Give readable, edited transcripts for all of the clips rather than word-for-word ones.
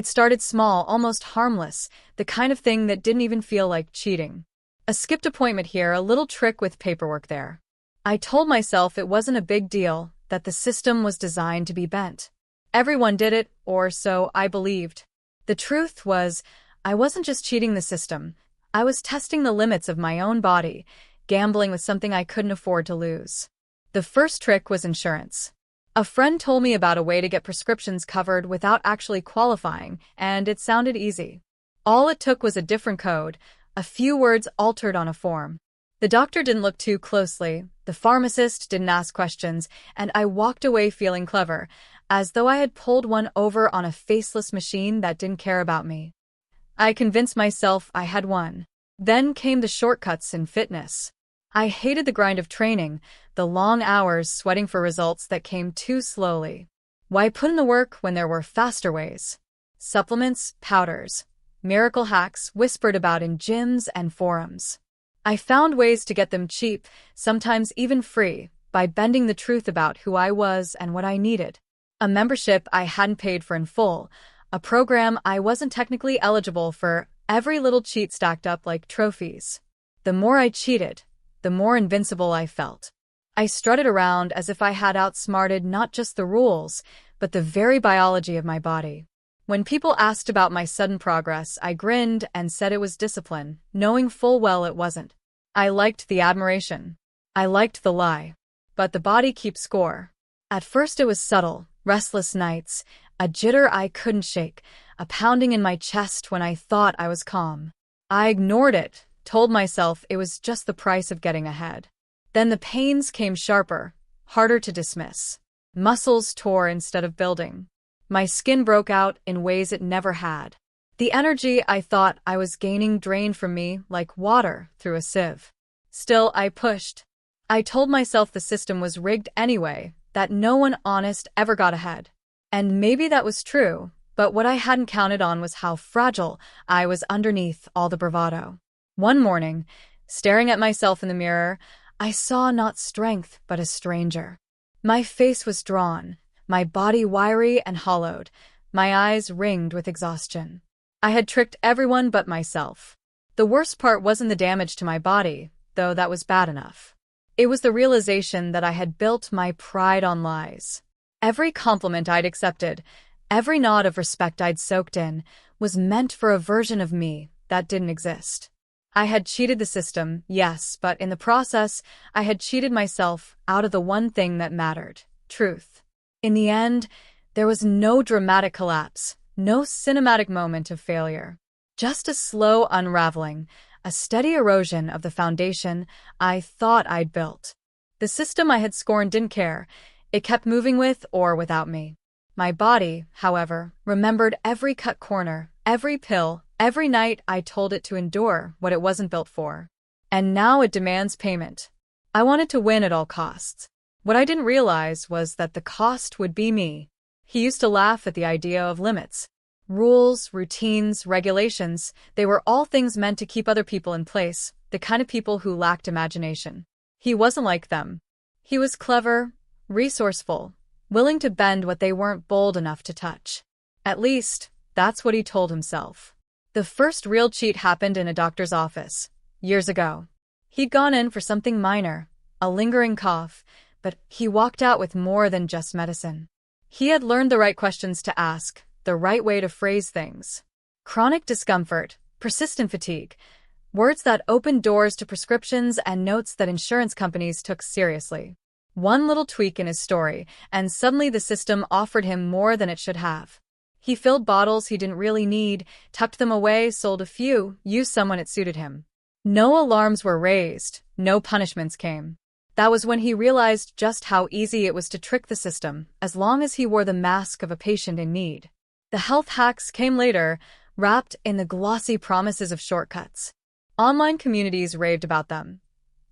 It started small, almost harmless, the kind of thing that didn't even feel like cheating. A skipped appointment here, a little trick with paperwork there. I told myself it wasn't a big deal, that the system was designed to be bent. Everyone did it, or so I believed. The truth was, I wasn't just cheating the system. I was testing the limits of my own body, gambling with something I couldn't afford to lose. The first trick was insurance. A friend told me about a way to get prescriptions covered without actually qualifying, and it sounded easy. All it took was a different code, a few words altered on a form. The doctor didn't look too closely, the pharmacist didn't ask questions, and I walked away feeling clever, as though I had pulled one over on a faceless machine that didn't care about me. I convinced myself I had won. Then came the shortcuts in fitness. I hated the grind of training, the long hours sweating for results that came too slowly. Why put in the work when there were faster ways? Supplements, powders, miracle hacks whispered about in gyms and forums. I found ways to get them cheap, sometimes even free, by bending the truth about who I was and what I needed. A membership I hadn't paid for in full, a program I wasn't technically eligible for, every little cheat stacked up like trophies. The more I cheated, the more invincible I felt. I strutted around as if I had outsmarted not just the rules, but the very biology of my body. When people asked about my sudden progress, I grinned and said it was discipline, knowing full well it wasn't. I liked the admiration. I liked the lie. But the body keeps score. At first it was subtle, restless nights, a jitter I couldn't shake, a pounding in my chest when I thought I was calm. I ignored it, told myself it was just the price of getting ahead. Then the pains came sharper, harder to dismiss. Muscles tore instead of building. My skin broke out in ways it never had. The energy I thought I was gaining drained from me like water through a sieve. Still, I pushed. I told myself the system was rigged anyway, that no one honest ever got ahead. And maybe that was true, but what I hadn't counted on was how fragile I was underneath all the bravado. One morning, staring at myself in the mirror, I saw not strength but a stranger. My face was drawn, my body wiry and hollowed, my eyes ringed with exhaustion. I had tricked everyone but myself. The worst part wasn't the damage to my body, though that was bad enough. It was the realization that I had built my pride on lies. Every compliment I'd accepted, every nod of respect I'd soaked in, was meant for a version of me that didn't exist. I had cheated the system, yes, but in the process, I had cheated myself out of the one thing that mattered: truth. In the end, there was no dramatic collapse, no cinematic moment of failure. Just a slow unraveling, a steady erosion of the foundation I thought I'd built. The system I had scorned didn't care. It kept moving with or without me. My body, however, remembered every cut corner, every pill, every night I told it to endure what it wasn't built for. And now it demands payment. I wanted to win at all costs. What I didn't realize was that the cost would be me. He used to laugh at the idea of limits. Rules, routines, regulations, they were all things meant to keep other people in place, the kind of people who lacked imagination. He wasn't like them. He was clever, resourceful, willing to bend what they weren't bold enough to touch. At least, that's what he told himself. The first real cheat happened in a doctor's office, years ago. He'd gone in for something minor, a lingering cough, but he walked out with more than just medicine. He had learned the right questions to ask, the right way to phrase things. Chronic discomfort, persistent fatigue, words that opened doors to prescriptions and notes that insurance companies took seriously. One little tweak in his story, and suddenly the system offered him more than it should have. He filled bottles he didn't really need, tucked them away, sold a few, used some when it suited him. No alarms were raised, no punishments came. That was when he realized just how easy it was to trick the system, as long as he wore the mask of a patient in need. The health hacks came later, wrapped in the glossy promises of shortcuts. Online communities raved about them.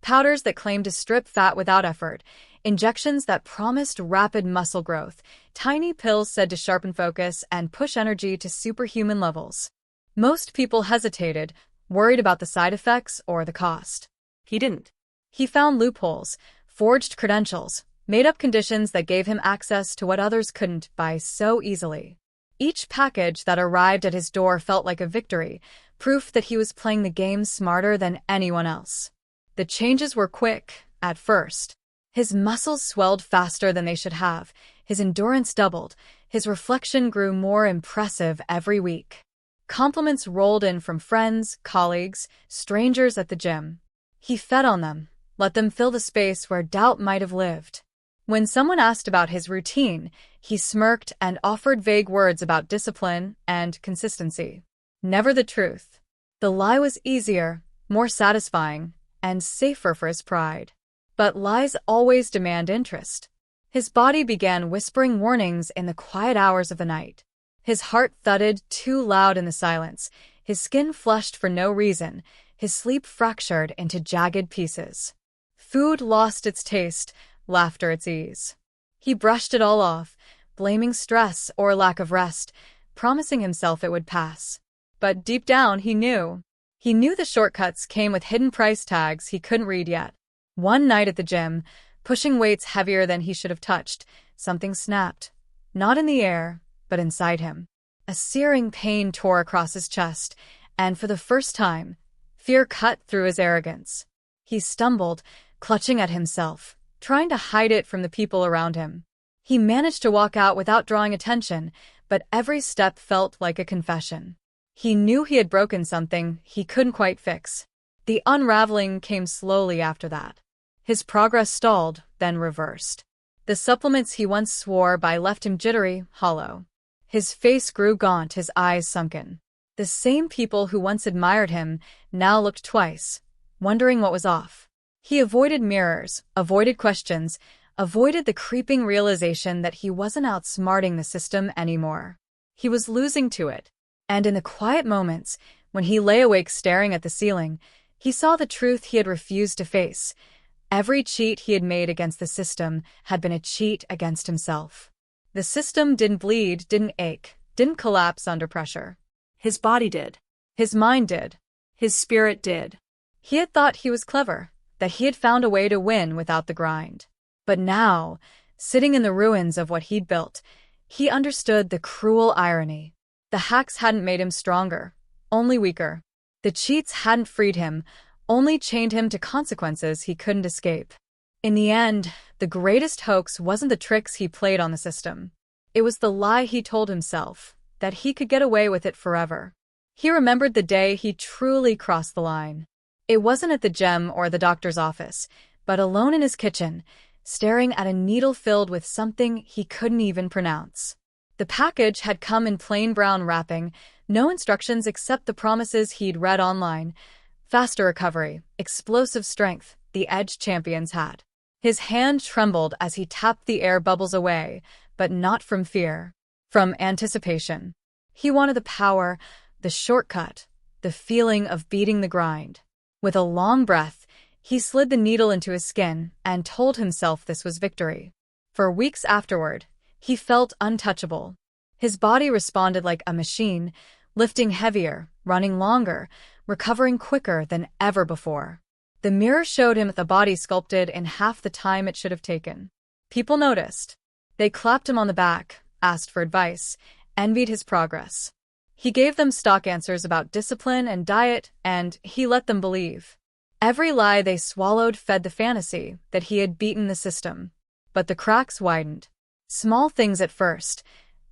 Powders that claimed to strip fat without effort, injections that promised rapid muscle growth, tiny pills said to sharpen focus and push energy to superhuman levels. Most people hesitated, worried about the side effects or the cost. He didn't. He found loopholes, forged credentials, made up conditions that gave him access to what others couldn't buy so easily. Each package that arrived at his door felt like a victory, proof that he was playing the game smarter than anyone else. The changes were quick, at first. His muscles swelled faster than they should have, his endurance doubled, his reflection grew more impressive every week. Compliments rolled in from friends, colleagues, strangers at the gym. He fed on them, let them fill the space where doubt might have lived. When someone asked about his routine, he smirked and offered vague words about discipline and consistency. Never the truth. The lie was easier, more satisfying, and safer for his pride. But lies always demand interest. His body began whispering warnings in the quiet hours of the night. His heart thudded too loud in the silence, his skin flushed for no reason, his sleep fractured into jagged pieces. Food lost its taste, laughter its ease. He brushed it all off, blaming stress or lack of rest, promising himself it would pass. But deep down he knew. He knew the shortcuts came with hidden price tags he couldn't read yet. One night at the gym, pushing weights heavier than he should have touched, something snapped. Not in the air, but inside him. A searing pain tore across his chest, and for the first time, fear cut through his arrogance. He stumbled, clutching at himself, trying to hide it from the people around him. He managed to walk out without drawing attention, but every step felt like a confession. He knew he had broken something he couldn't quite fix. The unraveling came slowly after that. His progress stalled, then reversed. The supplements he once swore by left him jittery, hollow. His face grew gaunt, his eyes sunken. The same people who once admired him now looked twice, wondering what was off. He avoided mirrors, avoided questions, avoided the creeping realization that he wasn't outsmarting the system anymore. He was losing to it. And in the quiet moments, when he lay awake staring at the ceiling, he saw the truth he had refused to face. Every cheat he had made against the system had been a cheat against himself. The system didn't bleed, didn't ache, didn't collapse under pressure. His body did. His mind did. His spirit did. He had thought he was clever, that he had found a way to win without the grind. But now, sitting in the ruins of what he'd built, he understood the cruel irony. The hacks hadn't made him stronger, only weaker. The cheats hadn't freed him, only chained him to consequences he couldn't escape. In the end, the greatest hoax wasn't the tricks he played on the system. It was the lie he told himself, that he could get away with it forever. He remembered the day he truly crossed the line. It wasn't at the gym or the doctor's office, but alone in his kitchen, staring at a needle filled with something he couldn't even pronounce. The package had come in plain brown wrapping, no instructions except the promises he'd read online. Faster recovery, explosive strength, the edge champions had. His hand trembled as he tapped the air bubbles away, but not from fear, from anticipation. He wanted the power, the shortcut, the feeling of beating the grind. With a long breath, he slid the needle into his skin and told himself this was victory. For weeks afterward, he felt untouchable. His body responded like a machine, lifting heavier, running longer, recovering quicker than ever before. The mirror showed him the body sculpted in half the time it should have taken. People noticed. They clapped him on the back, asked for advice, envied his progress. He gave them stock answers about discipline and diet, and he let them believe. Every lie they swallowed fed the fantasy that he had beaten the system. But the cracks widened. Small things at first.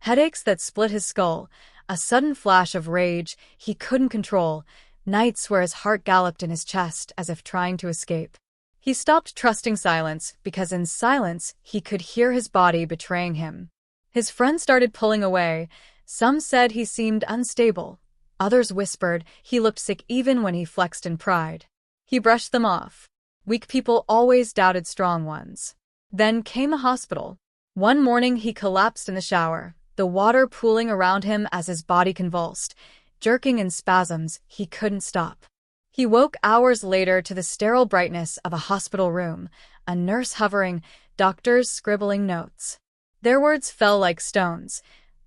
Headaches that split his skull, a sudden flash of rage he couldn't control, nights where his heart galloped in his chest as if trying to escape. He stopped trusting silence because in silence he could hear his body betraying him. His friends started pulling away. Some said he seemed unstable. Others whispered he looked sick even when he flexed in pride. He brushed them off. Weak people always doubted strong ones. Then came the hospital. One morning he collapsed in the shower, the water pooling around him as his body convulsed, jerking in spasms he couldn't stop. He woke hours later to the sterile brightness of a hospital room, a nurse hovering, doctors scribbling notes. Their words fell like stones.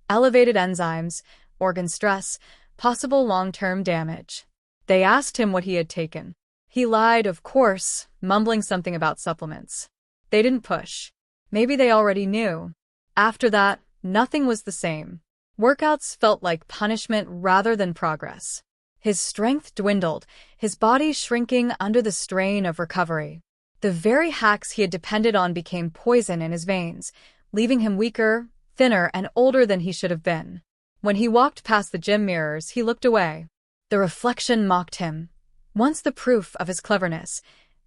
Elevated enzymes, organ stress, possible long-term damage. They asked him what he had taken. He lied, of course, mumbling something about supplements. They didn't push. Maybe they already knew. After that, nothing was the same. Workouts felt like punishment rather than progress. His strength dwindled, his body shrinking under the strain of recovery. The very hacks he had depended on became poison in his veins, leaving him weaker, thinner, and older than he should have been. When he walked past the gym mirrors, he looked away. The reflection mocked him. Once the proof of his cleverness,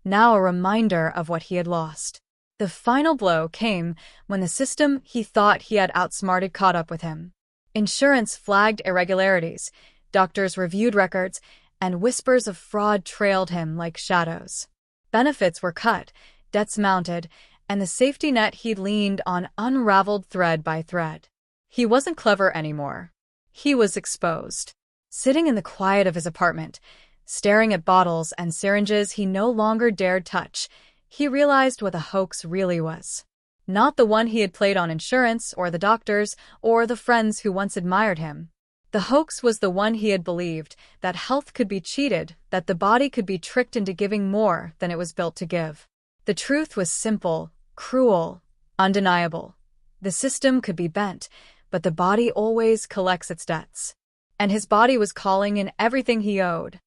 now a reminder of what he had lost. The final blow came when the system he thought he had outsmarted caught up with him. Insurance flagged irregularities, doctors reviewed records, and whispers of fraud trailed him like shadows. Benefits were cut, debts mounted, and the safety net he'd leaned on unraveled thread by thread. He wasn't clever anymore. He was exposed. Sitting in the quiet of his apartment, staring at bottles and syringes he no longer dared touch, he realized what the hoax really was. Not the one he had played on insurance or the doctors or the friends who once admired him. The hoax was the one he had believed, that health could be cheated, that the body could be tricked into giving more than it was built to give. The truth was simple, cruel, undeniable. The system could be bent, but the body always collects its debts. And his body was calling in everything he owed.